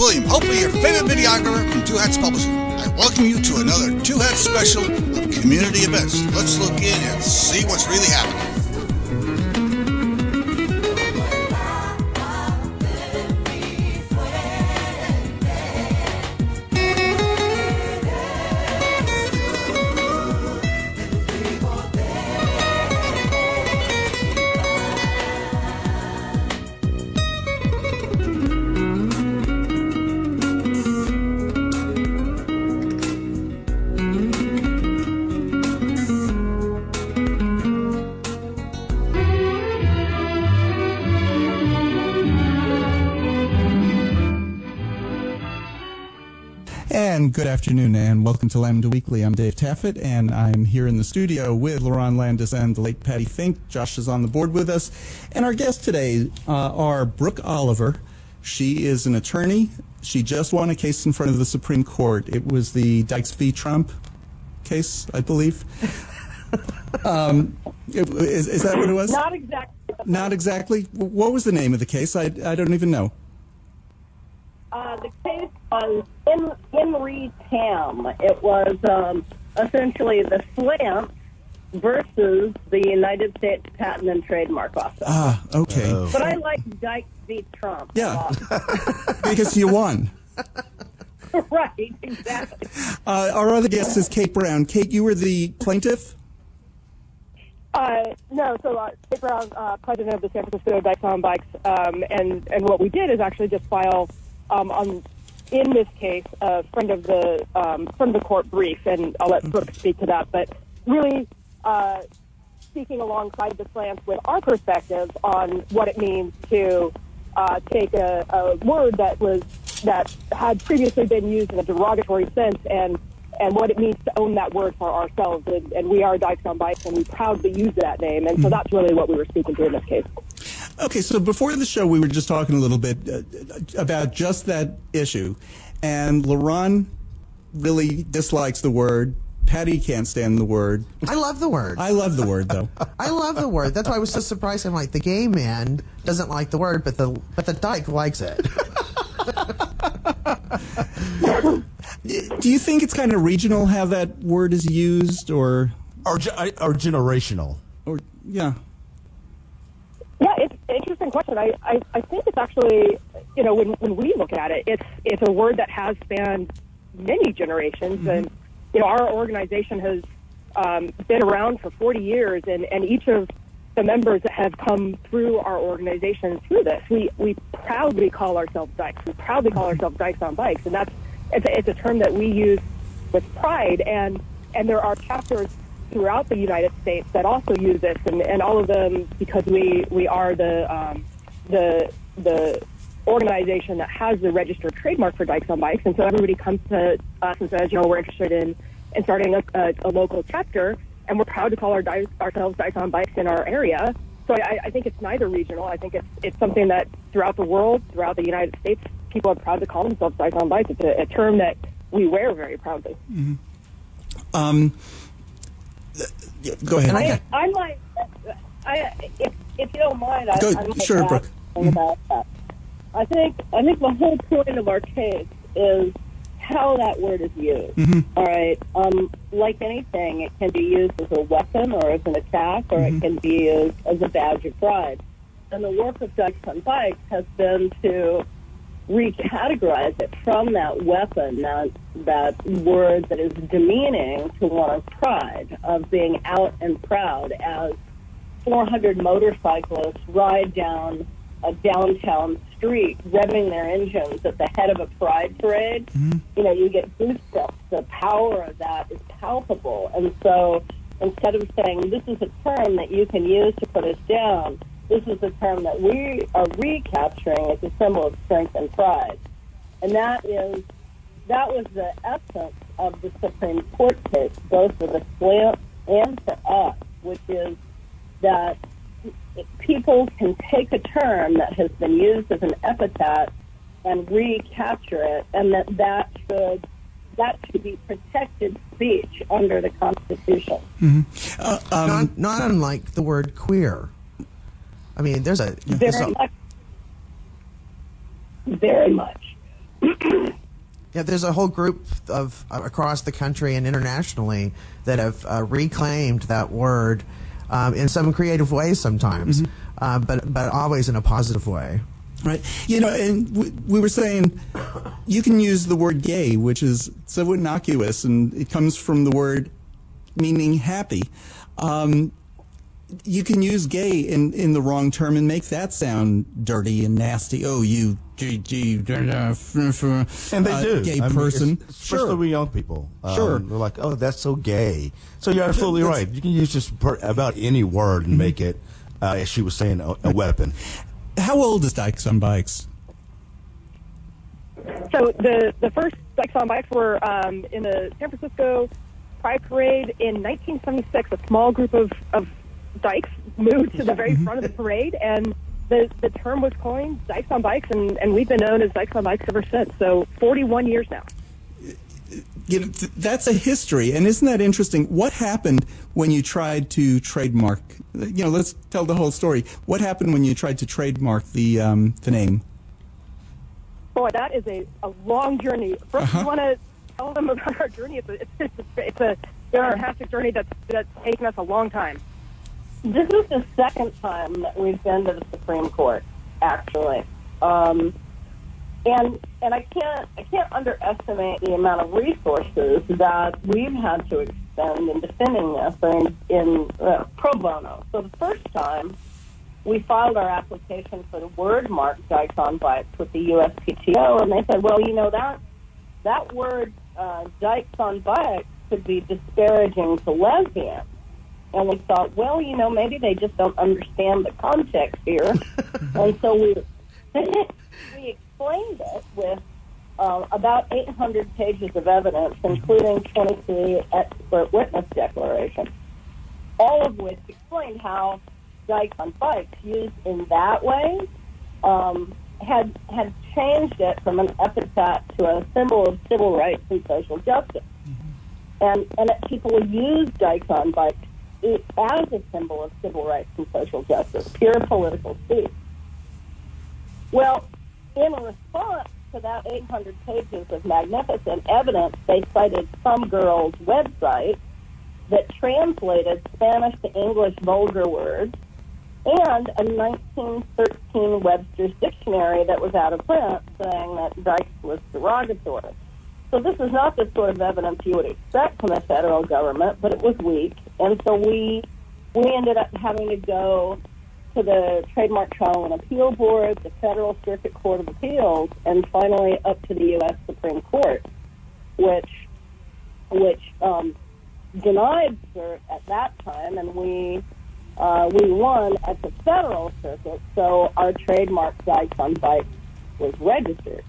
William, hopefully your favorite videographer from Two Hats Publishing. I welcome you to another Two Hats special of community events. Let's look in and see what's really happening. Good afternoon and welcome to Lambda Weekly. I'm Dave Taffet and I'm here in the studio with Lerone Landis and the late Patti Fink. Josh is on the board with us. And our guests today are Brooke Oliver. She is an attorney. She just won a case in front of the Supreme Court. It was the Dykes v. Trump case, I believe. Is that what it was? Not exactly. Not exactly? What was the name of the case? I don't even know. The case was in re Tam. It was essentially the slant versus the United States Patent and Trademark Office. Ah, okay. Oh. But I like Dykes v. Trump. Yeah, because you won. Right, exactly. Our other guest is Kate Brown. Kate, you were the plaintiff? No, so Kate Brown, president of the San Francisco Dykes on Bikes, and what we did is actually just file in this case a friend of the court brief, and I'll let Brooke speak to that. But really speaking alongside the slants with our perspective on what it means to take a word that had previously been used in a derogatory sense and what it means to own that word for ourselves. And we are Dykes on Bikes, and we proudly use that name. And so that's really what we were speaking to in this case. Okay, so before the show, we were just talking a little bit about just that issue. And Lerone really dislikes the word. Patti can't stand the word. I love the word. I love the word, though. I love the word. That's why I was so surprised. I'm like, the gay man doesn't like the word, but the dyke likes it. Do you think it's kind of regional how that word is used, or generational? Or yeah. Yeah, it's an interesting question. I think it's actually, when we look at it, it's a word that has spanned many generations, mm-hmm. and our organization has been around for 40 years, and each of the members that have come through our organization through this, we proudly call ourselves Dykes. We proudly call ourselves Dykes on Bikes, and it's a term that we use with pride, and there are chapters throughout the United States that also use this, and all of them, because we are the organization that has the registered trademark for Dykes on Bikes, and so everybody comes to us and says, we're interested in starting a local chapter, and we're proud to call ourselves Dykes on Bikes in our area. So I think it's neither regional. I think it's something that throughout the world, throughout the United States, people are proud to call themselves Dykes on Bikes. It's a term that we wear very proudly. Mm-hmm. Go ahead. I might, if you don't mind, I might sure, add Brooke. something about that. I think the whole point of our case is how that word is used. Mm-hmm. All right. Like anything, it can be used as a weapon or as an attack, or mm-hmm. it can be used as a badge of pride. And the work of Dykes on Bikes has been to recategorize it from that weapon, that word that is demeaning to one's pride of being out and proud, as 400 motorcyclists ride down a downtown street revving their engines at the head of a pride parade. Mm-hmm. You get goosebumps. The power of that is palpable. And so instead of saying this is a term that you can use to put us down, this is a term that we are recapturing as a symbol of strength and pride. And that was the essence of the Supreme Court case, both for the slant and for us, which is that people can take a term that has been used as an epithet and recapture it, and that should be protected speech under the Constitution. Mm-hmm. Not unlike the word queer. I mean, very much. Yeah, there's a whole group of across the country and internationally that have reclaimed that word in some creative ways sometimes, but always in a positive way. Right. You know, and we were saying you can use the word gay, which is so innocuous, and it comes from the word meaning happy. You can use gay in the wrong term and make that sound dirty and nasty. Oh, you And they do. gay person. Especially with young people. Sure. They're like, oh, that's so gay. So you're absolutely right. You can use just about any word and make it, as she was saying, a weapon. How old is Dykes on Bikes? So the first Dykes on Bikes were in the San Francisco Pride Parade in 1976. A small group of dykes moved to the very front of the parade, and the term was coined, Dykes on Bikes, and we've been known as Dykes on Bikes ever since. So 41 years now. You know, that's a history, and isn't that interesting? What happened when you tried to trademark? You know, let's tell the whole story. What happened when you tried to trademark the name? Boy, that is a long journey. First, you want to tell them about our journey. It's a fantastic journey that's taken us a long time. This is the second time that we've been to the Supreme Court, actually, and I can't underestimate the amount of resources that we've had to expend in defending this in pro bono. So the first time we filed our application for the word mark Dykes on Bikes with the USPTO, and they said, well, you know, that word Dykes on Bikes could be disparaging to lesbians. And we thought, well, you know, maybe they just don't understand the context here. And so we explained it with about 800 pages of evidence, including 23 expert witness declarations, all of which explained how Dykes on Bikes used in that way had changed it from an epithet to a symbol of civil rights and social justice. And that people would use Dykes on Bikes as a symbol of civil rights and social justice, pure political speech. Well, in response to that 800 pages of magnificent evidence, they cited some girl's website that translated Spanish to English vulgar words and a 1913 Webster's dictionary that was out of print saying that Dykes was derogatory. So this is not the sort of evidence you would expect from the federal government, but it was weak. And so we ended up having to go to the Trademark Trial and Appeal Board, the Federal Circuit Court of Appeals, and finally up to the US Supreme Court, which denied cert at that time, and we won at the Federal Circuit, so our trademark Dykes on Bikes was registered.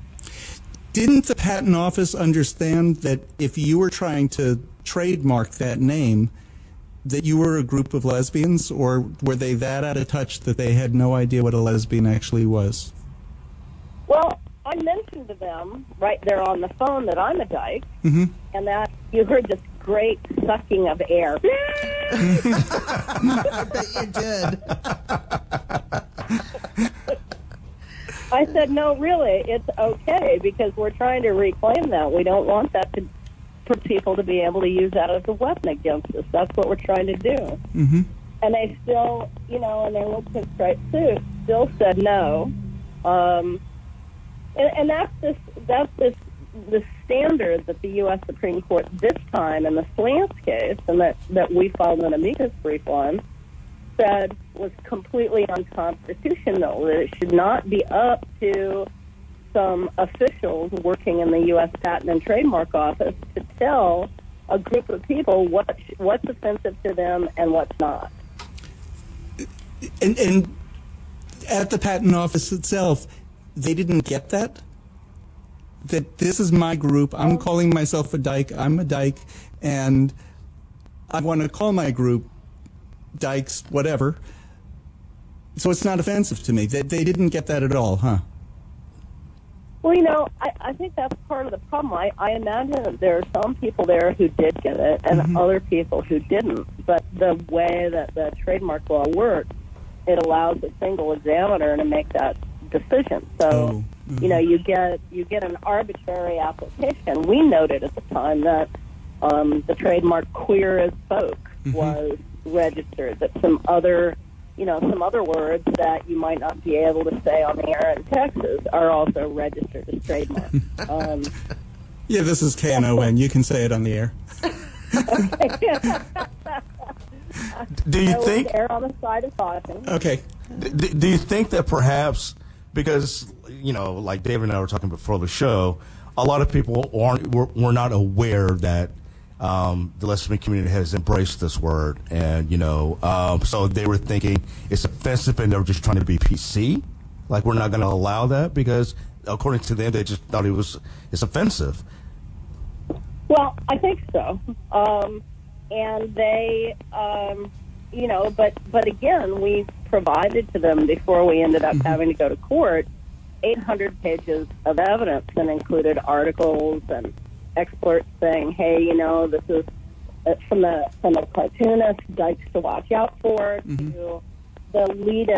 Didn't the Patent Office understand that if you were trying to trademark that name, that you were a group of lesbians, or were they that out of touch that they had no idea what a lesbian actually was? Well, I mentioned to them right there on the phone that I'm a dyke, and that you heard this great sucking of air. I bet you did. I said, no, really, it's okay, because we're trying to reclaim that. We don't want that for people to be able to use that as a weapon against us. That's what we're trying to do. Mm-hmm. And they still, you know, and they looked at straight suit, still said no. And that's the standard that the U.S. Supreme Court this time in the Slants case, and that we filed an amicus brief on, said was completely unconstitutional, that it should not be up to some officials working in the U.S. Patent and Trademark Office to tell a group of people what's offensive to them and what's not. And at the Patent Office itself, they didn't get that? That this is my group, I'm calling myself a dyke, I'm a dyke, and I want to call my group Dykes, whatever. So it's not offensive to me. They didn't get that at all, huh? Well, you know, I think that's part of the problem. I imagine that there are some people there who did get it and other people who didn't. But the way that the trademark law works, it allows a single examiner to make that decision. So you know, you get an arbitrary application. We noted at the time that the trademark "queer as folk" was registered. That some other words that you might not be able to say on the air in Texas are also registered as trademarks. Yeah, this is KNON. You can say it on the air. Do you think? Err on the side of caution. Okay. Do you think that perhaps, because, you know, like David and I were talking before the show, a lot of people were not aware that the lesbian community has embraced this word, and, you know, so they were thinking it's offensive and they were just trying to be PC? Like, we're not going to allow that because, according to them, they just thought it's offensive. Well, I think so. And they, you know, but again, we provided to them before we ended up having to go to court 800 pages of evidence that included articles and experts saying, hey, you know, this is from the cartoonist Dykes to watch out for to the lead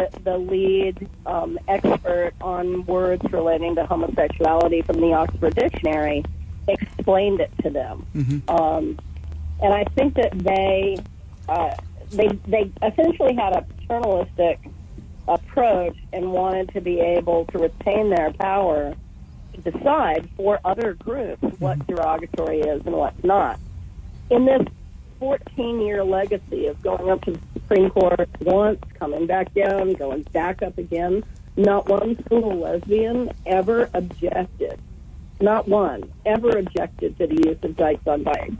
expert on words relating to homosexuality from the Oxford Dictionary explained it to them. And I think that they essentially had a paternalistic approach and wanted to be able to retain their power to decide for other groups what derogatory is and what's not. In this 14-year legacy of going up to the Supreme Court once, coming back down, going back up again, not one single lesbian ever objected. Not one ever objected to the use of Dykes on Bikes.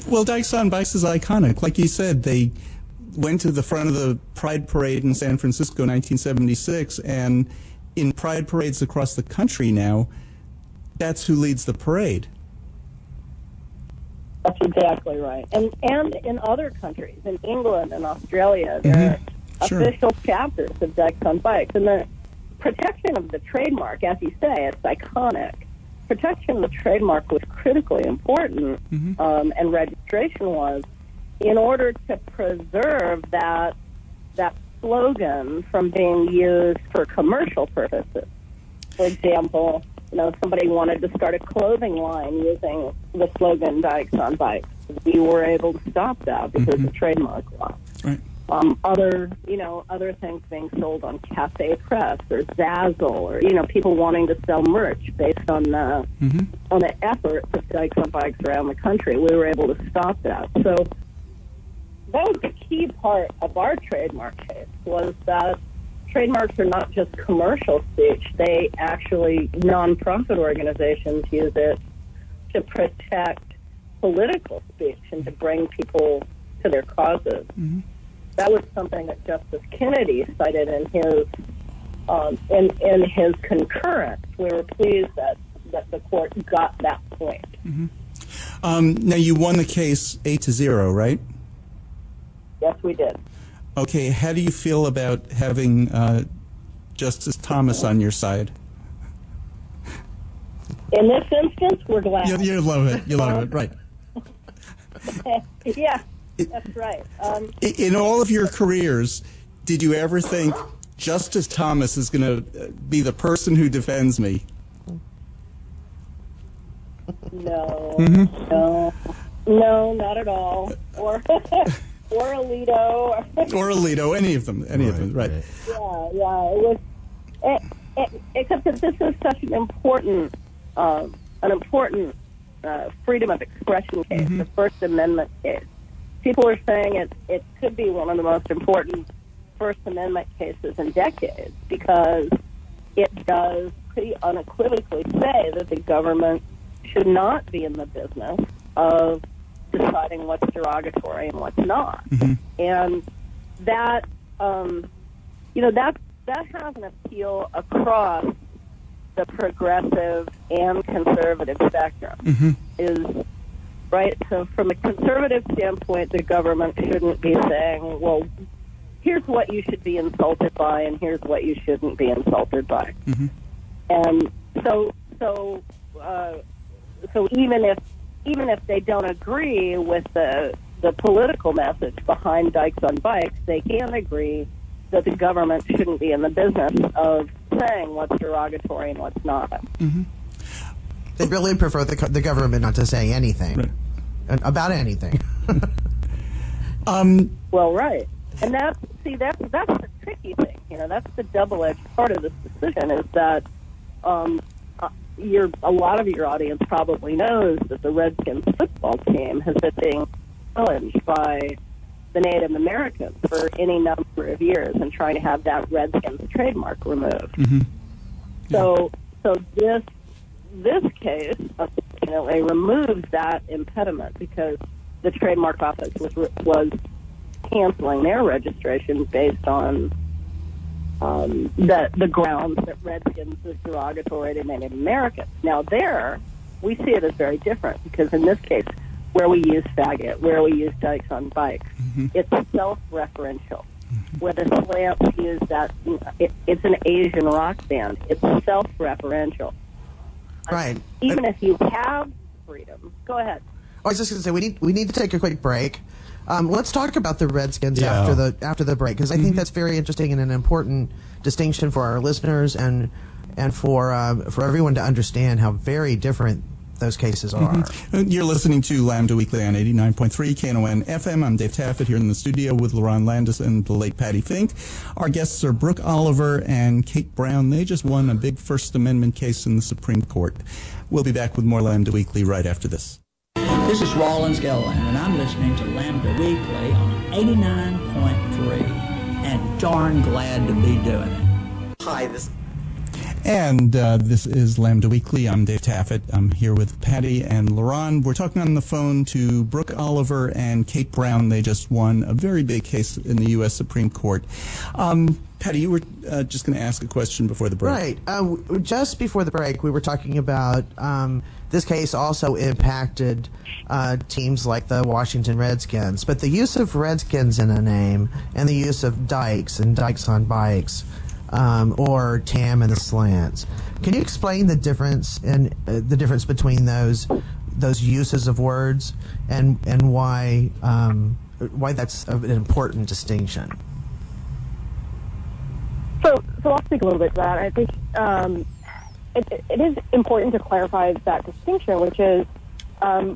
Well, Dykes on Bikes is iconic. Like you said, they went to the front of the Pride Parade in San Francisco in 1976, and in Pride parades across the country now, that's who leads the parade. That's exactly right. And in other countries, in England and Australia, there are official chapters of Dykes on Bikes. And the protection of the trademark, as you say, it's iconic. Protection of the trademark was critically important, and registration was, in order to preserve that slogan from being used for commercial purposes. For example, you know, somebody wanted to start a clothing line using the slogan "Dykes on Bikes." We were able to stop that because of trademark law. Right. Other things being sold on Cafe Press or Zazzle, or, you know, people wanting to sell merch based on the efforts of Dykes on Bikes around the country. We were able to stop that. So that was the key part of our trademark case, was that trademarks are not just commercial speech. They actually, nonprofit organizations use it to protect political speech and to bring people to their causes. That was something that Justice Kennedy cited in his concurrence. We were pleased that the court got that point. Now, you won the case 8-0, right? Yes, we did. Okay, how do you feel about having Justice Thomas on your side? In this instance, we're glad. You love it. You love it, right. Yeah, that's right. In all of your careers, did you ever think Justice Thomas is going to be the person who defends me? No, no, not at all. Or Alito. Or Alito, any of them, right. Yeah, it was, except that this is such an important freedom of expression case, the First Amendment case. People are saying it could be one of the most important First Amendment cases in decades, because it does pretty unequivocally say that the government should not be in the business of deciding what's derogatory and what's not. And that, that has an appeal across the progressive and conservative spectrum. Is right. So from a conservative standpoint, the government shouldn't be saying, well, here's what you should be insulted by and here's what you shouldn't be insulted by. And so even if they don't agree with the political message behind Dykes on Bikes, they can agree that the government shouldn't be in the business of saying what's derogatory and what's not. Mm-hmm. They really prefer the government not to say anything about anything. Well, right. And that's the tricky thing. That's the double-edged part of this decision is that a lot of your audience probably knows that the Redskins football team has been being challenged by the Native Americans for any number of years and trying to have that Redskins trademark removed. Mm-hmm. So this case, unfortunately, removes that impediment because the trademark office was canceling their registration based on the grounds that Redskins is derogatory to Native Americans. Now we see it as very different because in this case, where we use faggot, where we use dykes on bikes, it's self-referential. Where the Slamps use that, it's an Asian rock band. It's self-referential. Right. Even if you have freedom, go ahead. I was just going to say we need to take a quick break. Let's talk about the Redskins after the break because I think that's very interesting and an important distinction for our listeners and for everyone to understand how very different those cases are. Mm-hmm. You're listening to Lambda Weekly on 89.3 Knon FM. I'm Dave Taffet here in the studio with Lerone Landis and the late Patti Fink. Our guests are Brooke Oliver and Kate Brown. They just won a big First Amendment case in the Supreme Court. We'll be back with more Lambda Weekly right after this. This is Rollins Gilliland, and I'm listening to Lambda Weekly on 89.3, and darn glad to be doing it. Hi, this is Lambda Weekly. I'm Dave Taffet. I'm here with Patti and Lerone. We're talking on the phone to Brooke Oliver and Kate Brown. They just won a very big case in the US Supreme Court. Patti, you were just going to ask a question before the break. Right. Just before the break, we were talking about this case also impacted teams like the Washington Redskins. But the use of Redskins in a name and the use of dykes and dykes on bikes or Tam and the Slants. Can you explain the difference between those uses of words and why that's an important distinction? So I'll speak a little bit to that. I think it is important to clarify that distinction, which is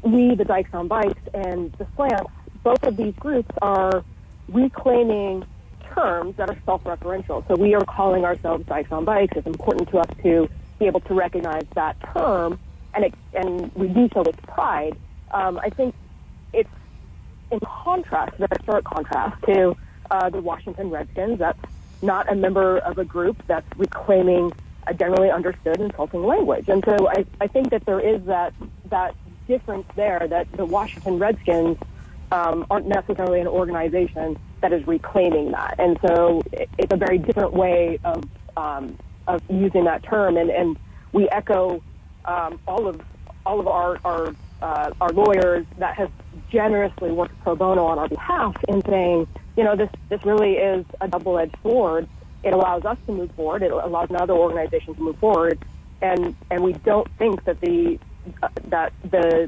we, the Dykes on Bikes, and the Slants, both of these groups are reclaiming terms that are self-referential. So we are calling ourselves Dykes on Bikes. It's important to us to be able to recognize that term, and we do so with pride. I think it's in contrast, very stark contrast to the Washington Redskins. That's not a member of a group that's reclaiming a generally understood insulting language. And so I think that there is that difference there, that the Washington Redskins aren't necessarily an organization that is reclaiming that. And so it's a very different way of using that term. And we echo all of our lawyers that have generously worked pro bono on our behalf in saying, this really is a double-edged sword. It allows us to move forward. It allows another organization to move forward. And we don't think that the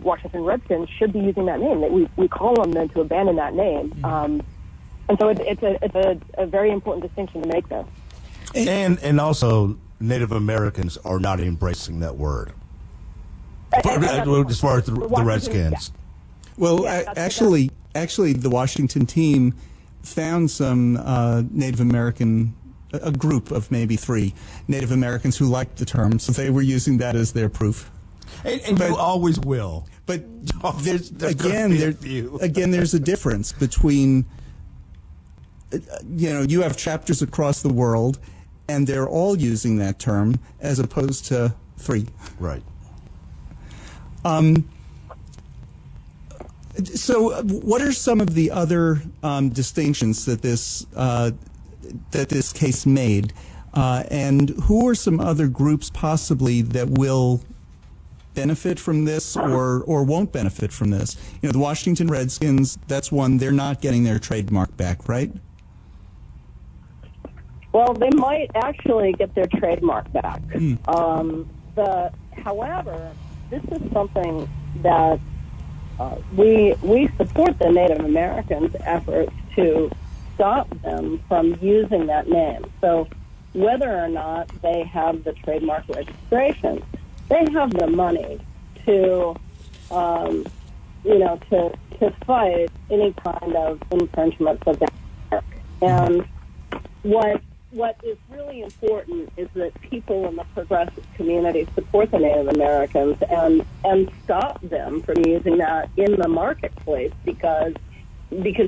Washington Redskins should be using that name. That we call on them to abandon that name. And so it's a very important distinction to make there. And also, Native Americans are not embracing that word. As far as the Redskins. Yeah. Well, actually, the Washington team found some Native American, a group of maybe 3 Native Americans who liked the term, so they were using that as their proof. And you always will. But there's a difference between, you have chapters across the world, and they're all using that term as opposed to 3. Right. So, what are some of the other distinctions that this case made, and who are some other groups possibly that will benefit from this or won't benefit from this? The Washington Redskins, that's one. They're not getting their trademark back, right? Well, they might actually get their trademark back. However, this is something that we support the Native Americans' efforts to stop them from using that name. So whether or not they have the trademark registration. They have the money to, to fight any kind of infringement of that mark. And what is really important is that people in the progressive community support the Native Americans and stop them from using that in the marketplace because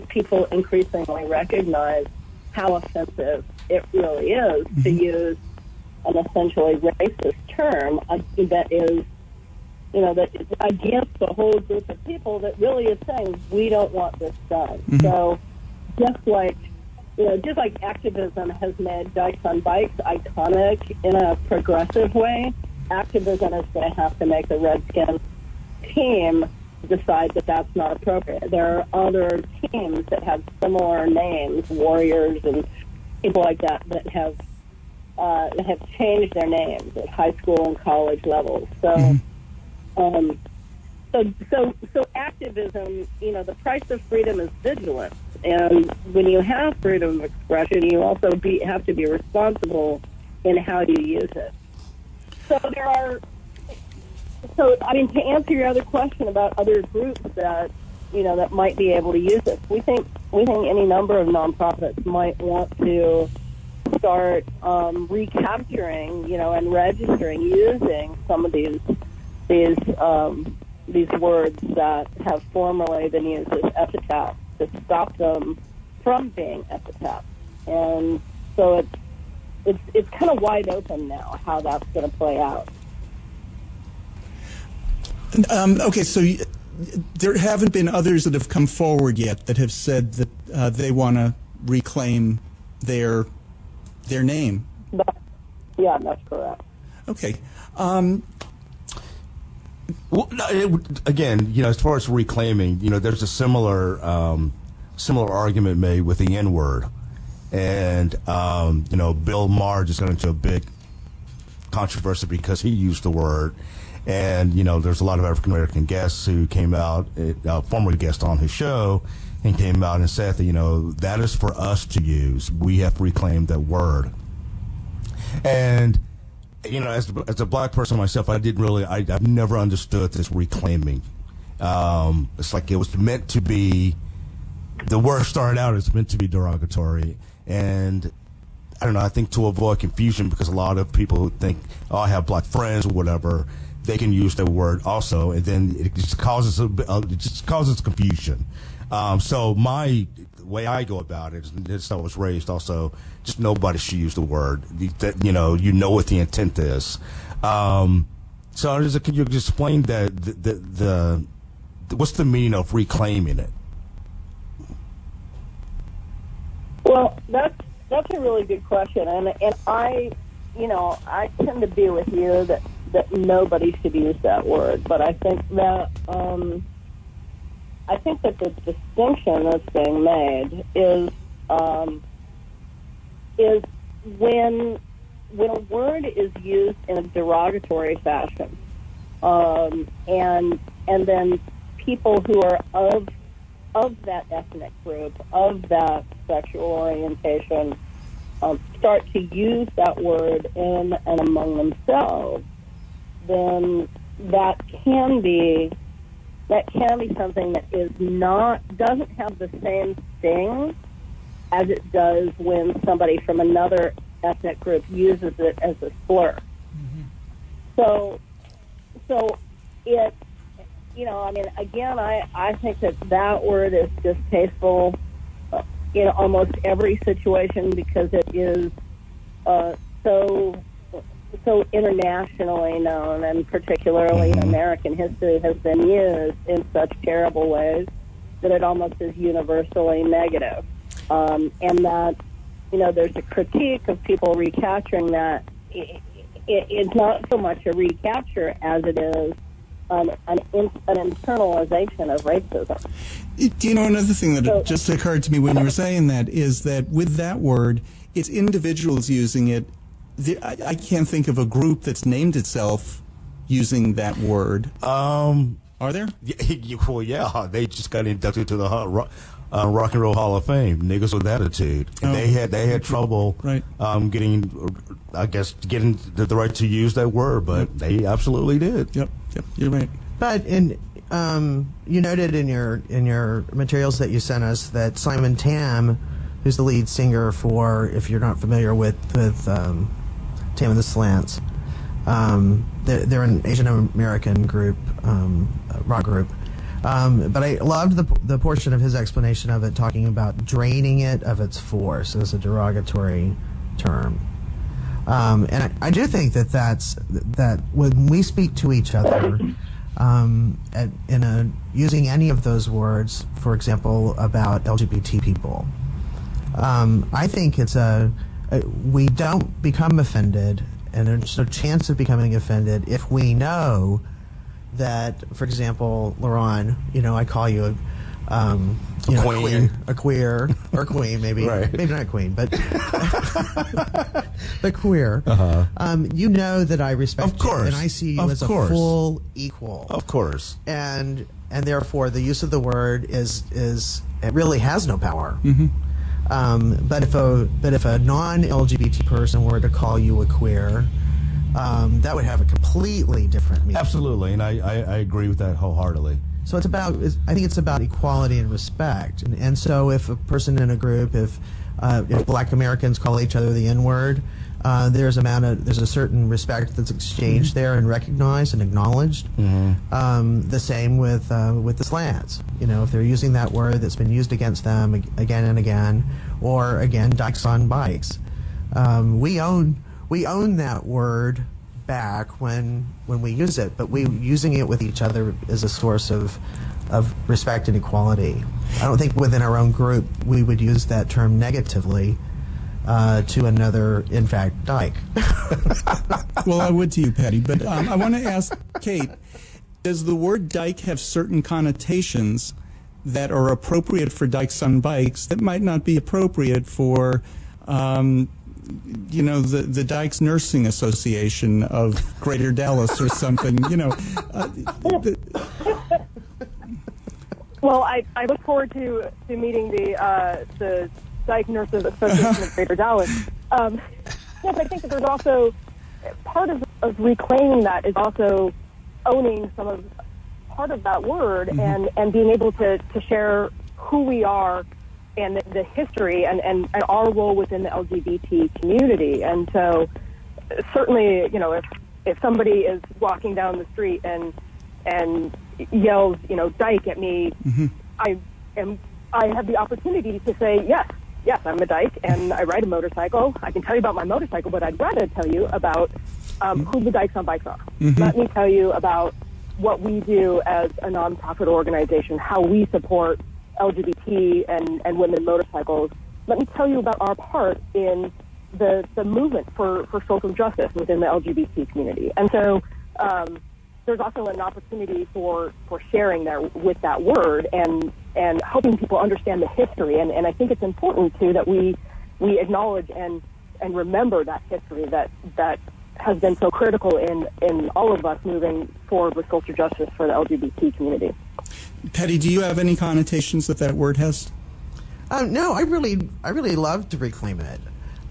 people increasingly recognize how offensive it really is to use an essentially racist term that is, that is against a whole group of people that really is saying we don't want this done. So just like activism has made Dykes on Bikes iconic in a progressive way, activism is going to have to make the Redskins team decide that that's not appropriate. There are other teams that have similar names, Warriors and people like that have changed their names at high school and college levels. So, so activism, the price of freedom is vigilance. And when you have freedom of expression, you also have to be responsible in how you use it. So to answer your other question about other groups that, that might be able to use it, we think any number of nonprofits might want to start recapturing, and registering using some of these words that have formerly been used as epitaphs to stop them from being epitaphs. And so it's kind of wide open now how that's going to play out. Okay, so there haven't been others that have come forward yet that have said that they want to reclaim their name. Yeah, that's correct. Okay. Well, again, as far as reclaiming, there's a similar argument made with the N-word, and Bill Maher just got into a big controversy because he used the word, and there's a lot of African American guests who came out, former guest on his show, and came out and said that that is for us to use. We have to reclaim that word, and. As a black person myself, I've never understood this reclaiming. It's like it was meant to be, the word started out as meant to be derogatory. And I don't know, I think to avoid confusion, because a lot of people who think, I have black friends or whatever, they can use that word also. And then it just causes confusion. So my way I go about it, and this I was raised also, just nobody should use the word. That what the intent is. So can you just explain the what's the meaning of reclaiming it? Well, that's a really good question, and I tend to be with you that nobody should use that word, but I think that. I think that the distinction that's being made is when a word is used in a derogatory fashion, and then people who are of that ethnic group, of that sexual orientation, start to use that word in and among themselves, then that can be something that doesn't have the same sting as it does when somebody from another ethnic group uses it as a slur. So it, again, I think that word is distasteful in almost every situation because it is so internationally known, and particularly in American history, has been used in such terrible ways that it almost is universally negative. And that, there's a critique of people recapturing that. It's not so much a recapture as it is an internalization of racism. Another thing that just occurred to me when you were saying that is that with that word, it's individuals using it. I can't think of a group that's named itself using that word. Are there? Well, yeah, they just got inducted to the Rock and Roll Hall of Fame. Niggas with attitude. Oh. They had trouble Right. getting the right to use that word, but they absolutely did. Yep, you're right. But you noted in your materials that you sent us that Simon Tam, who's the lead singer for, if you're not familiar with Tam and the Slants, they're an Asian American group, rock group. But I loved the portion of his explanation of it, talking about draining it of its force as a derogatory term. And I do think that when we speak to each other, using any of those words, for example, about LGBT people, I think we don't become offended, and there's no chance of becoming offended if we know that, for example, Lerone, I call you a queer or queen, maybe Right. maybe not a queen, but but queer. You know that I respect Of course. you, and I see you Of as course. a full equal. Of course. And therefore the use of the word is it really has no power. But if a non-LGBT person were to call you a queer, that would have a completely different meaning. Absolutely, and I agree with that wholeheartedly. So I think it's about equality and respect. And so if a person in a group, if Black Americans call each other the N-word, there's a certain respect that's exchanged there and recognized and acknowledged. The same with the slants. If they're using that word that's been used against them again and again, or again, dykes on bikes, we own that word back when we use it, but using it with each other is a source of respect and equality. I don't think within our own group we would use that term negatively to another, in fact, dyke. Well, I would to you, Patti, but I want to ask Kate, does the word dyke have certain connotations that are appropriate for dykes on bikes that might not be appropriate for the Dykes Nursing Association of Greater Dallas or something, Well, I look forward to meeting the Dyke Nurses Association of Greater Dallas. Yes, I think that there's also part of reclaiming that is also owning part of that word and being able to share who we are and the history and our role within the LGBT community. And so certainly, if somebody is walking down the street and yells, dyke at me, I have the opportunity to say, yes, I'm a dyke and I ride a motorcycle. I can tell you about my motorcycle, but I'd rather tell you about who the Dykes on Bikes are. Let me tell you about what we do as a nonprofit organization, how we support LGBT and women motorcycles. Let me tell you about our part in the movement for social justice within the LGBT community. And so there's also an opportunity for sharing there with that word and helping people understand the history. And I think it's important too that we acknowledge and remember that history that has been so critical in all of us moving forward with social justice for the LGBT community. Patti, do you have any connotations that word has? No, I really love to reclaim it.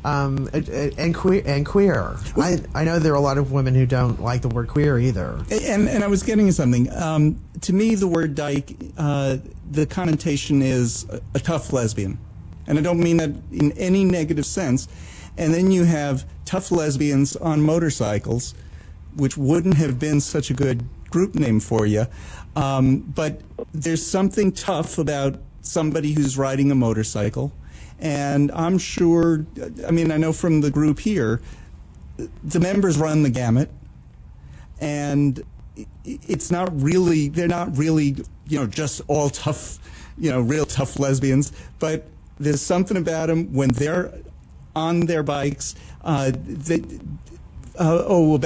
And queer. I know there are a lot of women who don't like the word queer either. And I was getting at something. To me, the word dyke, the connotation is a tough lesbian. And I don't mean that in any negative sense. And then you have tough lesbians on motorcycles, which wouldn't have been such a good group name for you. But there's something tough about somebody who's riding a motorcycle. And I'm sure, I know from the group here, the members run the gamut. And they're not really, just all tough, real tough lesbians. But there's something about them when they're on their bikes. About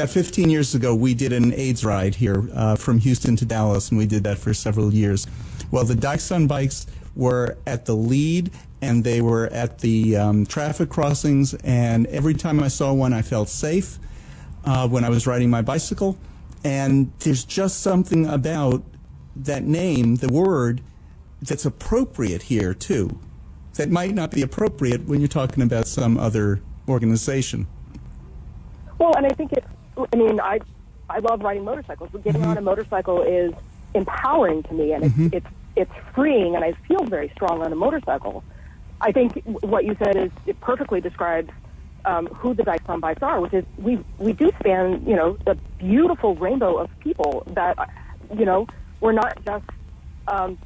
15 years ago, we did an AIDS ride here from Houston to Dallas, and we did that for several years. Well, the Dykes on Bikes were at the lead, and they were at the traffic crossings, and every time I saw one, I felt safe when I was riding my bicycle. And there's just something about name, the word, that's appropriate here, too, that might not be appropriate when you're talking about some other organization. Well, and I think I love riding motorcycles, but getting on a motorcycle is empowering to me, and it's freeing, and I feel very strong on a motorcycle. I think what you said it perfectly describes who the Dykes on Bikes are, which is we do span, the beautiful rainbow of people that, we're not just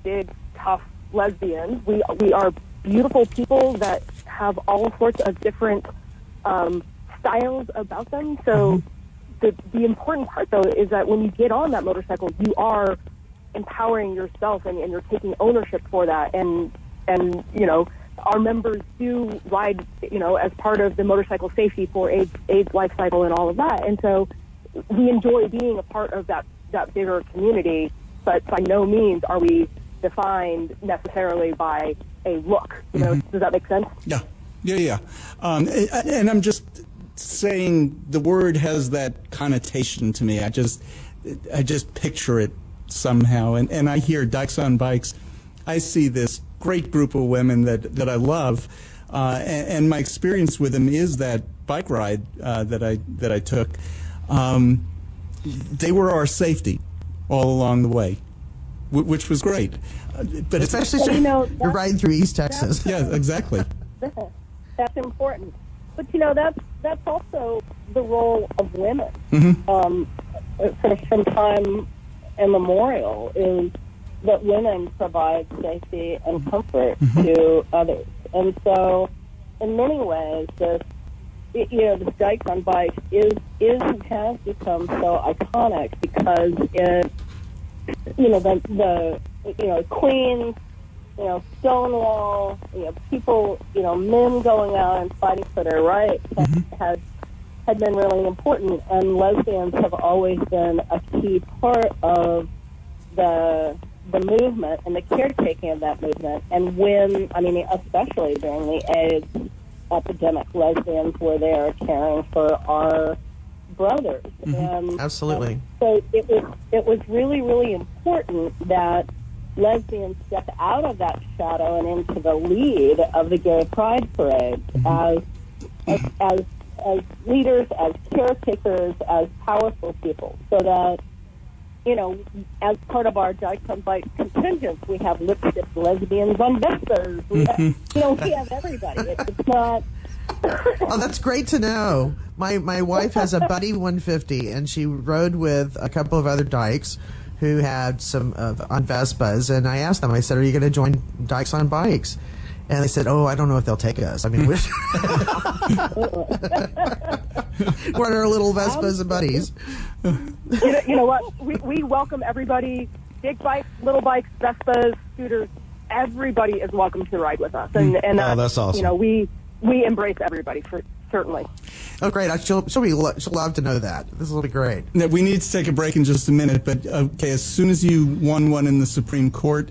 big, tough lesbians. We are beautiful people that have all sorts of different styles about them. So the important part, though, is that when you get on that motorcycle, you are empowering yourself, and you're taking ownership for that. And our members do ride, as part of the motorcycle safety for AIDS life cycle and all of that. And so we enjoy being a part of that bigger community, but by no means are we defined necessarily by a look. Does that make sense? Yeah. And I'm just saying the word has that connotation to me. I just picture it somehow. And I hear Dykes on Bikes. I see this great group of women that I love, and my experience with them is that bike ride that I took. They were our safety all along the way, which was great. But especially you're riding through East Texas. Yeah, exactly. That's important. But that's also the role of women. From time immemorial is that women provide safety and comfort to others. And so, in many ways, this Dykes on Bikes has become so iconic because it, the Queens, Stonewall, people, men going out and fighting for their rights had been really important, and lesbians have always been a key part of the movement and the caretaking of that movement. And especially during the AIDS epidemic, lesbians were there caring for our brothers. And absolutely. So it was really, really important that lesbians step out of that shadow and into the lead of the gay pride parade as leaders, as caretakers, as powerful people, so that, as part of our Dykes on Bikes contingents, we have lipstick lesbians on Vespas. We have everybody. It's not... Oh, that's great to know. My wife has a Buddy 150, and she rode with a couple of other Dykes who had some on Vespas, and I asked them, I said, are you going to join Dykes on Bikes? And they said, oh, I don't know if they'll take us. I mean, we're on our little Vespas and buddies. You know what? We welcome everybody, big bikes, little bikes, Vespas, scooters. Everybody is welcome to ride with us. And that's awesome. We embrace everybody, certainly. Oh, great. She'll love to know that. This will be great. Now, we need to take a break in just a minute, but okay, as soon as you won one in the Supreme Court,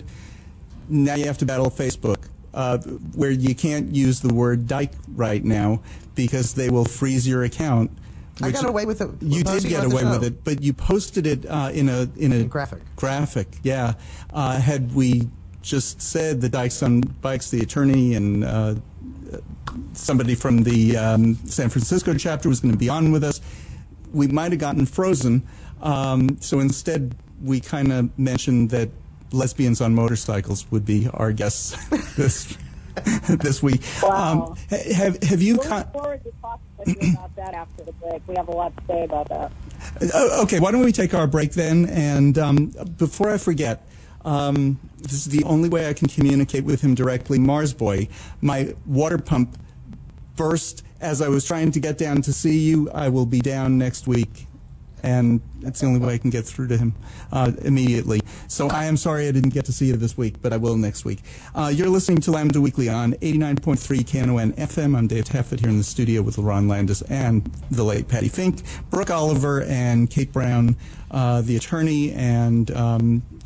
now you have to battle Facebook. Where you can't use the word dyke right now because they will freeze your account. I got away with it. You did get away with it, but you posted it in a graphic. Yeah. Had we just said the Dykes on Bikes, the attorney, and somebody from the San Francisco chapter was going to be on with us, we might have gotten frozen. So instead, we kind of mentioned that lesbians on motorcycles would be our guests this week. Wow. Have you? Look forward to talking with you about that after the break. We have a lot to say about that. Okay, why don't we take our break then? And before I forget, this is the only way I can communicate with him directly. Mars Boy, my water pump burst as I was trying to get down to see you. I will be down next week. And it's the only way I can get through to him immediately. So I am sorry I didn't get to see you this week, but I will next week. You're listening to Lambda Weekly on 89.3 Knon FM. I'm Dave Taffet here in the studio with Lerone Landis and the late Patti Fink, Brooke Oliver, and Kate Brown, the attorney and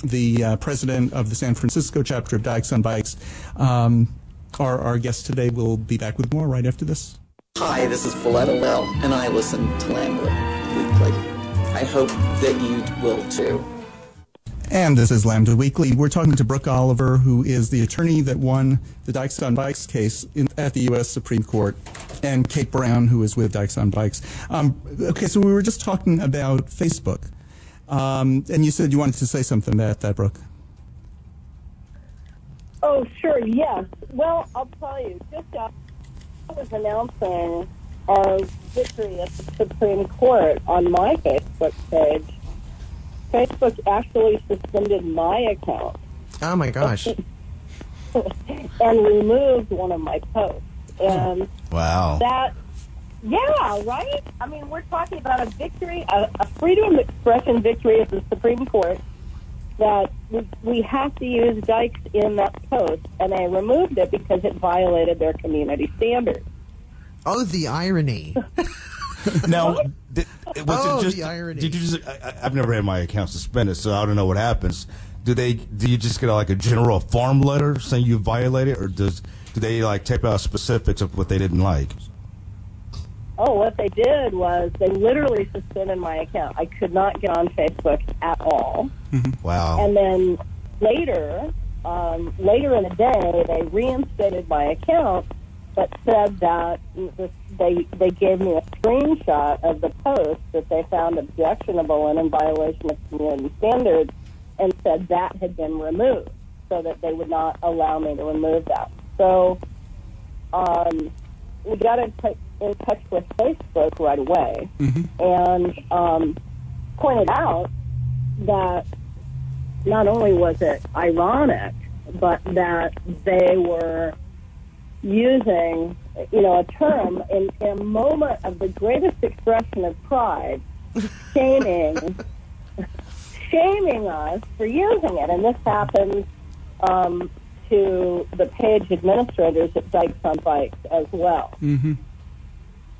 the president of the San Francisco chapter of Dykes on Bikes. Our guest today will be back with more right after this. Hi, this is Valletta Lell, and I listen to Lambda Weekly. I hope that you will too. And this is Lambda Weekly. We're talking to Brooke Oliver, who is the attorney that won the Dykes on Bikes case at the US Supreme Court, and Kate Brown, who is with Dykes on Bikes. Okay, so we were just talking about Facebook, and you said you wanted to say something about that, Brooke. Oh, sure, yes. Well, I'll tell you, just I was announcing our victory at the Supreme Court on my Facebook page. Facebook actually suspended my account. Oh, my gosh. And removed one of my posts. And wow. That, yeah, right? I mean, we're talking about a victory, a freedom of expression victory at the Supreme Court, that we have to use Dykes in that post, and they removed it because it violated their community standards. Oh, the irony. Now, the irony. Did you just? I've never had my account suspended, so I don't know what happens. Do you just get like a general farm letter saying you violated, or do they like type out specifics of what they didn't like? Oh, what they did was they literally suspended my account. I could not get on Facebook at all. Wow. And then later in the day, they reinstated my account, but said that they gave me a screenshot of the post that they found objectionable and in violation of community standards, and said that had been removed, so that they would not allow me to remove that. So we got in touch with Facebook right away, and pointed out that not only was it ironic, but that they were using, a term in a moment of the greatest expression of pride, shaming us for using it. And this happens to the page administrators at Dykes on Bikes as well.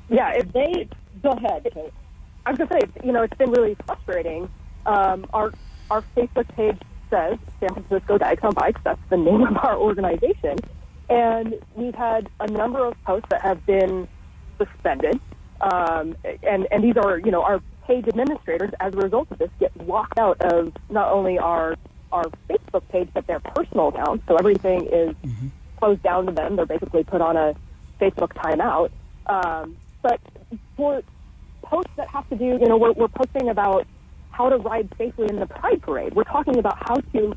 Yeah, If they go ahead, Kate. I was going to say, it's been really frustrating. Our Facebook page says San Francisco Dykes on Bikes. That's the name of our organization. And we've had a number of posts that have been suspended. And these are, our page administrators, as a result of this, get locked out of not only our Facebook page, but their personal accounts. So everything is closed down to them. They're basically put on a Facebook timeout. But for posts that have to do, we're posting about how to ride safely in the Pride Parade. We're talking about how to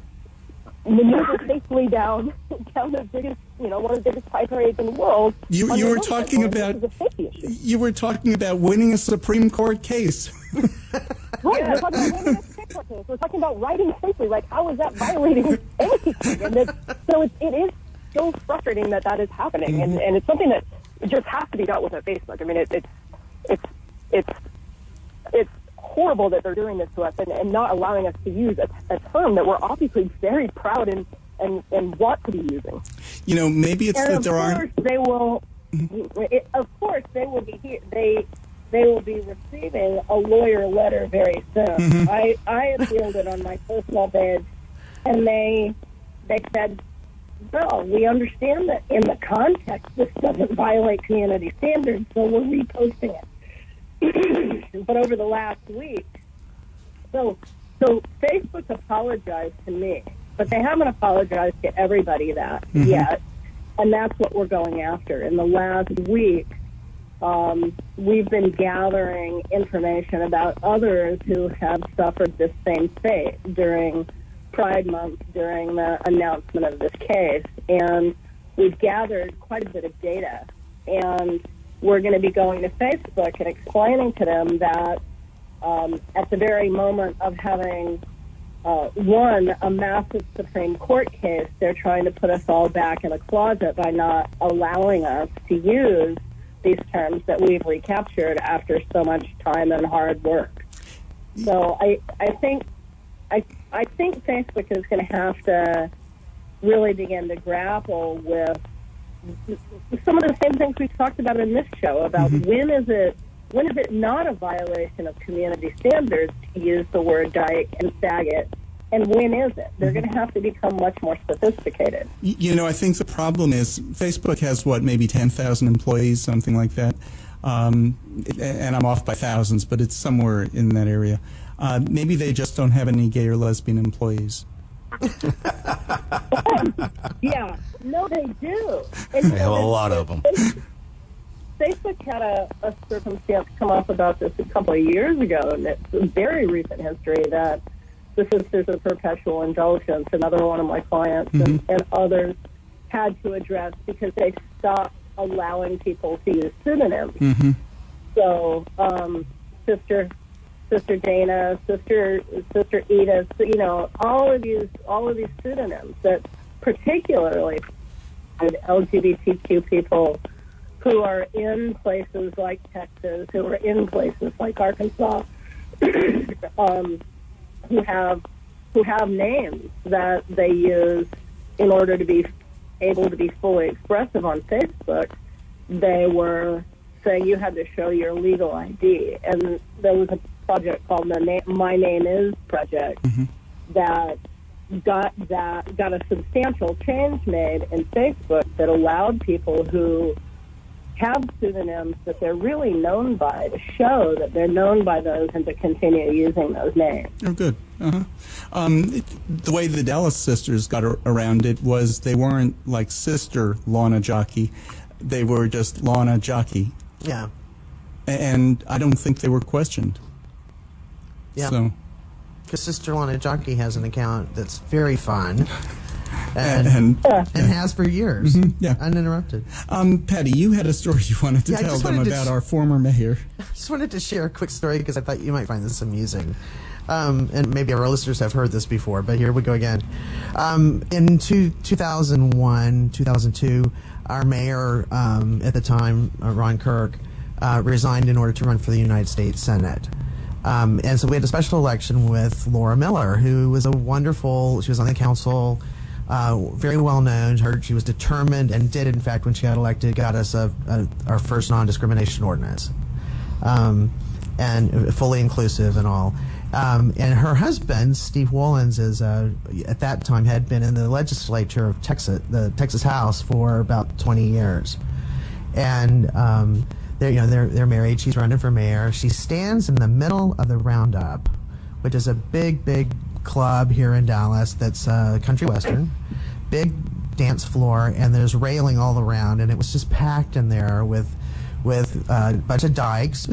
maneuver safely down the biggest, one of the biggest Pride parades in the world. You were talking about winning a Supreme Court case. Right, we're talking about winning a Supreme Court case. We're talking about riding safely. Like, how is that violating anything? And so it is so frustrating that is happening, and it's something that just has to be dealt with at Facebook. I mean, it's horrible that they're doing this to us and not allowing us to use a term that we're obviously very proud and want to be using. Maybe it's that there aren't. They will. Of course, they will be here. They will be receiving a lawyer letter very soon. I appealed it on my personal page, and they said, "No, we understand that in the context this doesn't violate community standards, so we're reposting it." But over the last week, so Facebook apologized to me, but they haven't apologized to everybody yet, and that's what we're going after. In the last week, we've been gathering information about others who have suffered this same fate during Pride Month, during the announcement of this case, and we've gathered quite a bit of data, and we're going to be going to Facebook and explaining to them that at the very moment of having won a massive Supreme Court case, they're trying to put us all back in a closet by not allowing us to use these terms that we've recaptured after so much time and hard work. So I think Facebook is going to have to really begin to grapple with some of the same things we've talked about in this show about when is it not a violation of community standards to use the word dyke and faggot, and when is it? They're going to have to become much more sophisticated. I think the problem is Facebook has, maybe 10,000 employees, something like that. And I'm off by thousands, but it's somewhere in that area. Maybe they just don't have any gay or lesbian employees. Yeah, no, they do. They have a lot of them. Facebook had a circumstance come up about this a couple of years ago, and it's a very recent history that the Sisters of Perpetual Indulgence, another one of my clients, and others had to address because they stopped allowing people to use pseudonyms. So, Sister Dana, Sister Edith, you know, all of these pseudonyms that particularly LGBTQ people who are in places like Texas, who are in places like Arkansas, who have names that they use in order to be able to be fully expressive on Facebook. They were saying you had to show your legal ID, and there was a project called the My Name Is Project that got a substantial change made in Facebook that allowed people who have pseudonyms that they're really known by to show that they're known by those and to continue using those names. Oh, good. The way the Dallas Sisters got around it was they weren't like Sister Lana Jockey. They were just Lana Jockey. Yeah. And I don't think they were questioned. Yeah. So. Because Sister Lana Jockey has an account that's very fun. And has for years, uninterrupted. Patty, you had a story you wanted to tell them about our former mayor. I just wanted to share a quick story because I thought you might find this amusing. And maybe our listeners have heard this before, but here we go again. In 2001, 2002, our mayor at the time, Ron Kirk, resigned in order to run for the United States Senate. And so we had a special election with Laura Miller, who was she was on the council, very well known. She was determined and did, in fact, when she got elected, got us our first non-discrimination ordinance, and fully inclusive and all. And her husband, Steve Wollens, at that time had been in the legislature of Texas, the Texas House, for about 20 years. And they're married. She's running for mayor. She stands in the middle of the Roundup, which is a big club here in Dallas that's country western, big dance floor, and there's railing all around, and it was just packed in there with a bunch of dykes,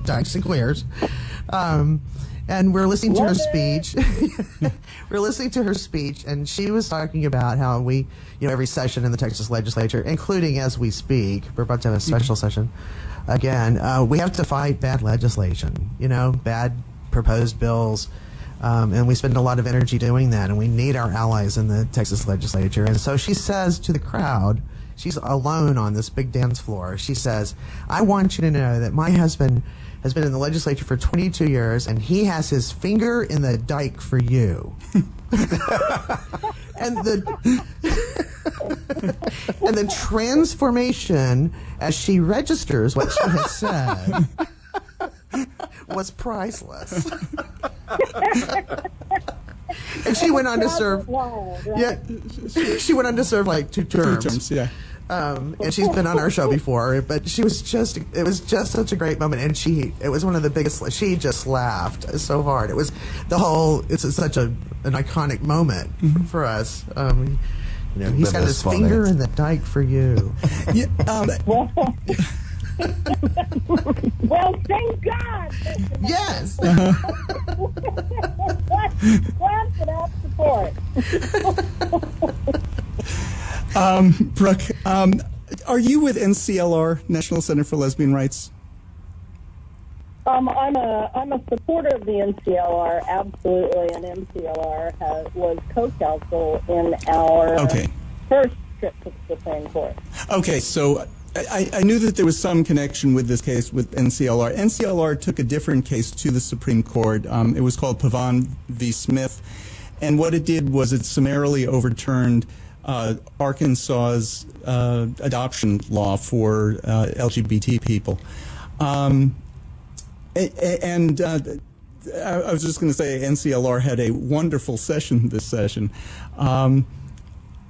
dykes and queers. And we're listening to her speech. We're listening to her speech, and she was talking about how we, every session in the Texas legislature, including as we speak, we're about to have a special session again, we have to fight bad legislation, bad proposed bills. And we spend a lot of energy doing that, and we need our allies in the Texas legislature. And so she says to the crowd, she's alone on this big dance floor, she says, I want you to know that my husband has been in the legislature for 22 years, and he has his finger in the dike for you. And the transformation as she registers what she has said was priceless. And she went on to serve. She went on to serve like two terms. And she's been on our show before, but it was just such a great moment, and it was one of the biggest. She just laughed so hard. It was it's such an iconic moment for us. He's got his finger in the dike for you. Well, thank God. Yes. Glad for that support. Brooke, are you with NCLR, National Center for Lesbian Rights? I'm a supporter of the NCLR, absolutely, and NCLR was co-counsel in our first trip to the Supreme Court. Okay, so I knew that there was some connection with this case with NCLR. NCLR took a different case to the Supreme Court. It was called Pavon v. Smith, and what it did was it summarily overturned Arkansas's adoption law for LGBT people. I was just going to say NCLR had a wonderful session this session.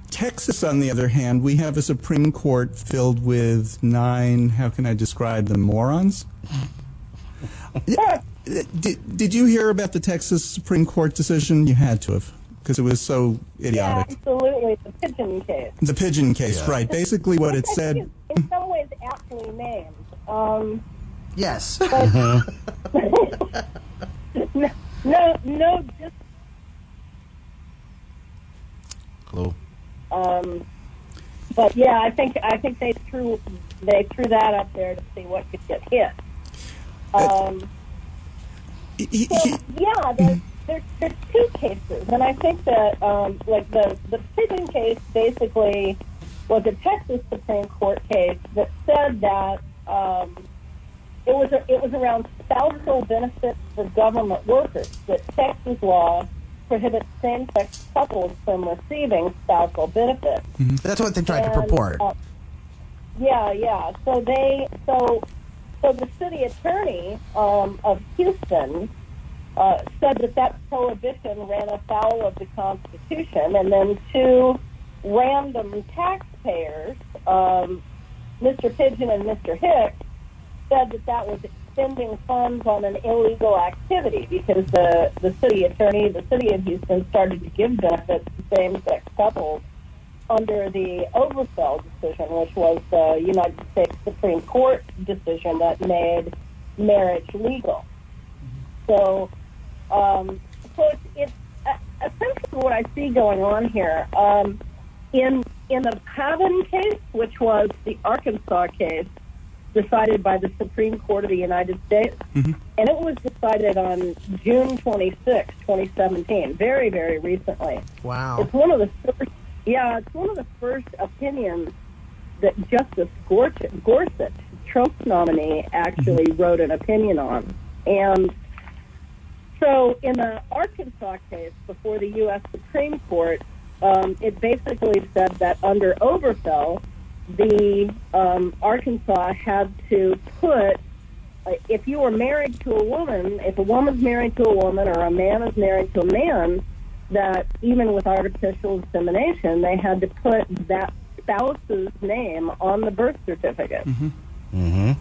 Texas, on the other hand, we have a Supreme Court filled with 9, how can I describe them, morons? Did you hear about the Texas Supreme Court decision? You had to have, because it was so idiotic. Yeah, absolutely. The pigeon case. The pigeon case, Yeah. right. Basically what it said... In some ways, aptly named. Yes. No, just... Hello. But yeah, I think they threw that up there to see what could get hit. There's two cases, and I think that like the pigeon case basically was a Texas Supreme Court case that said that it was around spousal benefits for government workers, that Texas law prohibits same-sex couples from receiving spousal benefits. That's what they tried to purport. Yeah. So the city attorney of Houston said that prohibition ran afoul of the Constitution, and then two random taxpayers, Mr. Pigeon and Mr. Hicks, said that was spending funds on an illegal activity because the city attorney, the city of Houston, started to give benefits to same-sex couples under the Oberfeld decision, which was the United States Supreme Court decision that made marriage legal. So it's essentially what I see going on here. In the Pavin case, which was the Arkansas case, decided by the Supreme Court of the United States, and it was decided on June 26, 2017, very, very recently. Wow. It's one of the first opinions that Justice Gorsuch, Trump's nominee, actually wrote an opinion on. And so in the Arkansas case before the U.S. Supreme Court, it basically said that under Oberfeld, the Arkansas had to put, if you were married to a woman, if a woman's married to a woman or a man is married to a man, that even with artificial insemination, they had to put that spouse's name on the birth certificate. And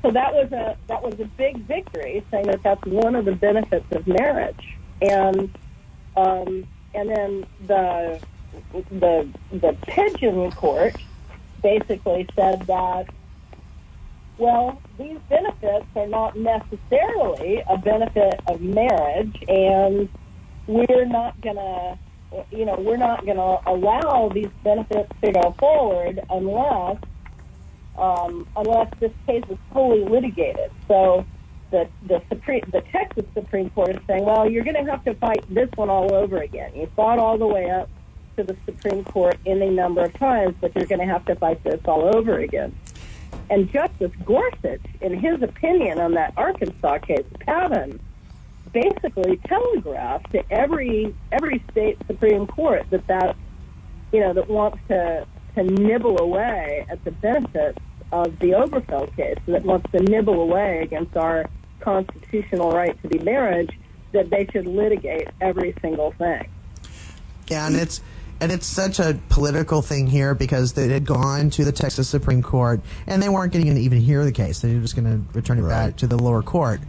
so that was a big victory, saying that that's one of the benefits of marriage. And then the pigeon court basically said that, well, these benefits are not necessarily a benefit of marriage, and we're not gonna allow these benefits to go forward unless this case is fully litigated. So the Texas Supreme Court is saying, well, you're going to have to fight this one all over again. You fought all the way up to the Supreme Court any number of times, but you're going to have to fight this all over again. And Justice Gorsuch, in his opinion on that Arkansas case, Pavin, basically telegraphed to every state Supreme Court that wants to nibble away at the benefits of the Oberfeld case, that wants to nibble away against our constitutional right to be married, that they should litigate every single thing. Yeah, and it's such a political thing here because they had gone to the Texas Supreme Court and they weren't going to even hear the case. They were just going to return it back to the lower court.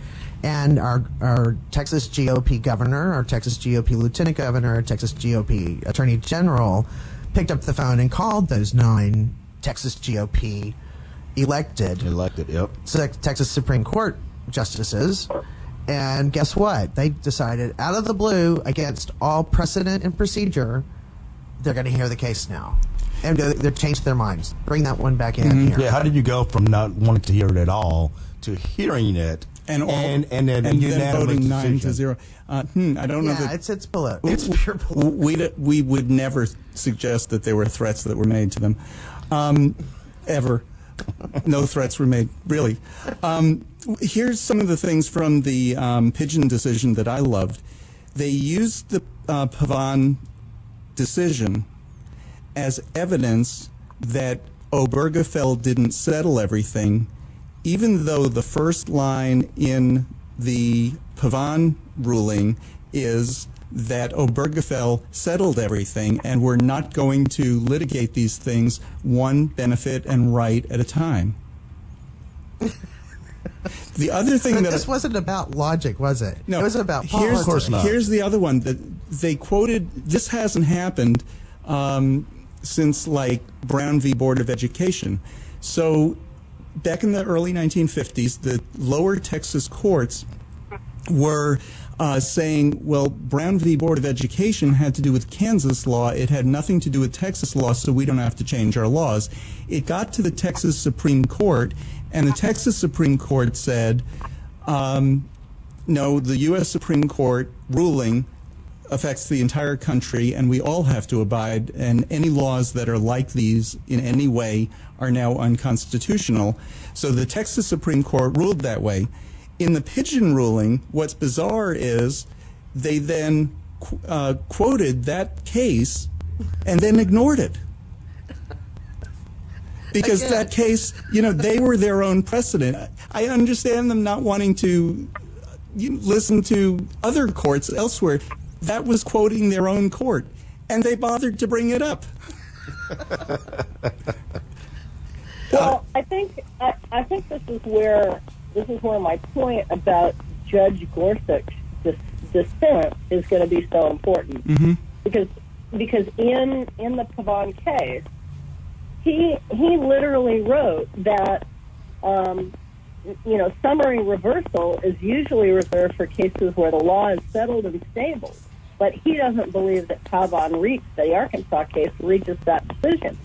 And our Texas GOP governor, our Texas GOP lieutenant governor, our Texas GOP attorney general picked up the phone and called those 9 Texas GOP elected, Texas Supreme Court justices. And guess what? They decided out of the blue, against all precedent and procedure, they're going to hear the case now. And they've changed their minds. Bring that one back in here. Yeah, how did you go from not wanting to hear it at all to hearing it and then voting 9-0? I don't know. Yeah, it's political. It's pure political. We would never suggest that there were threats that were made to them. Ever. No threats were made, really. Here's some of the things from the Pigeon decision that I loved. They used the Pavin decision as evidence that Obergefell didn't settle everything, even though the first line in the Pavin ruling is that Obergefell settled everything and we're not going to litigate these things one benefit and right at a time. The other thing But that this wasn't about logic, was it? no, it was about here's, politics. Of course not. Here's the other one that they quoted. This hasn't happened since like Brown v. Board of Education. So back in the early 1950s, the lower Texas courts were saying, well, Brown v. Board of Education had to do with Kansas law. It had nothing to do with Texas law, so we don't have to change our laws. It got to the Texas Supreme Court, and the Texas Supreme Court said, no, the US Supreme Court ruling affects the entire country, and we all have to abide, and any laws that are like these in any way are now unconstitutional. So the Texas Supreme Court ruled that way. In the Pigeon ruling, what's bizarre is they then quoted that case and then ignored it. Because Again. that case, they were their own precedent. I understand them not wanting to listen to other courts elsewhere. That was quoting their own court, and they bothered to bring it up. Well, I think this is where my point about Judge Gorsuch's dissent is going to be so important, because in the Pavon case, he literally wrote that summary reversal is usually reserved for cases where the law is settled and stable, but he doesn't believe that Pavon the Arkansas case, reaches that decision.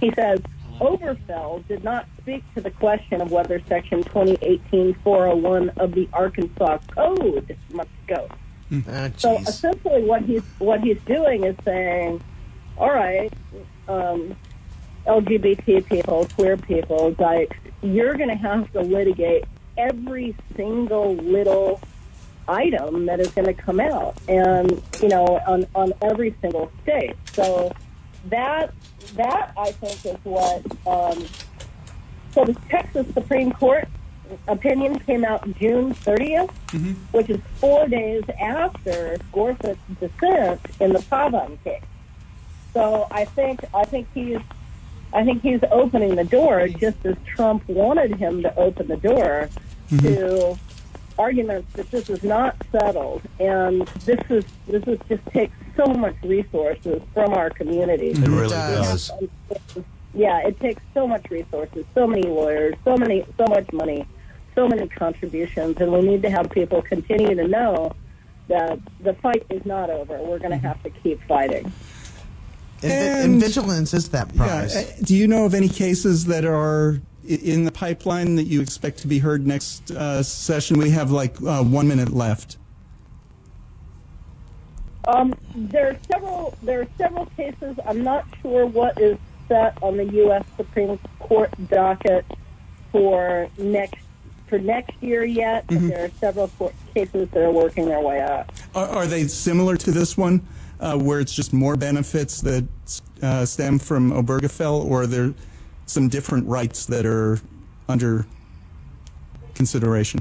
He says Oberfeld did not speak to the question of whether Section 2018-401 of the Arkansas Code must go. So essentially, what he's doing is saying, all right, LGBT people, queer people, dykes, you're going to have to litigate every single little item that is going to come out, and on every single state. So that I think is what. So the Texas Supreme Court opinion came out June 30th, which is 4 days after Gorsuch's dissent in the Pavon case. So I think he's opening the door, just as Trump wanted him to open the door to arguments that this is not settled, and this is just takes so much resources from our community. It really does. Yeah, it takes so much resources, so many lawyers, so much money, so many contributions, and we need to have people continue to know that the fight is not over. We're going to have to keep fighting. And vigilance is that prize. Yeah, do you know of any cases that are in the pipeline that you expect to be heard next session? We have like 1 minute left. There are several cases. I'm not sure what is set on the U.S. Supreme Court docket for next year yet. But there are several cases that are working their way up. Are they similar to this one, where it's just more benefits that stem from Obergefell, or are there some different rights that are under consideration?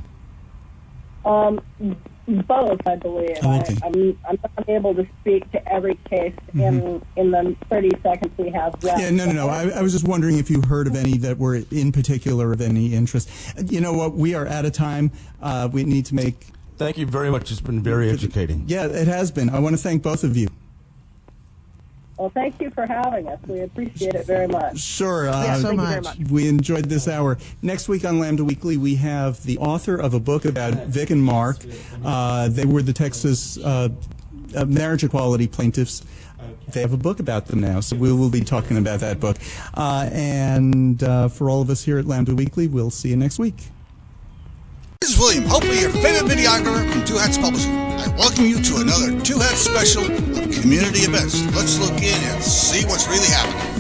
Both, I believe. Okay. I'm not able to speak to every case in the 30 seconds we have left. Yeah, no. I was just wondering if you heard of any that were in particular of any interest. You know what? We are out of time. We need to make... Thank you very much. It's been very educating. Yeah, it has been. I want to thank both of you. Well, thank you for having us. We appreciate it very much. Sure. so Thank you much. very much. We enjoyed this hour. Next week on Lambda Weekly, we have the author of a book about Vic and Mark. They were the Texas marriage equality plaintiffs. They have a book about them now, so we will be talking about that book. And for all of us here at Lambda Weekly, we'll see you next week. This is William, hopefully your favorite videographer from Two Hats Publishing. I welcome you to another Two Hats special of community events. Let's look in and see what's really happening.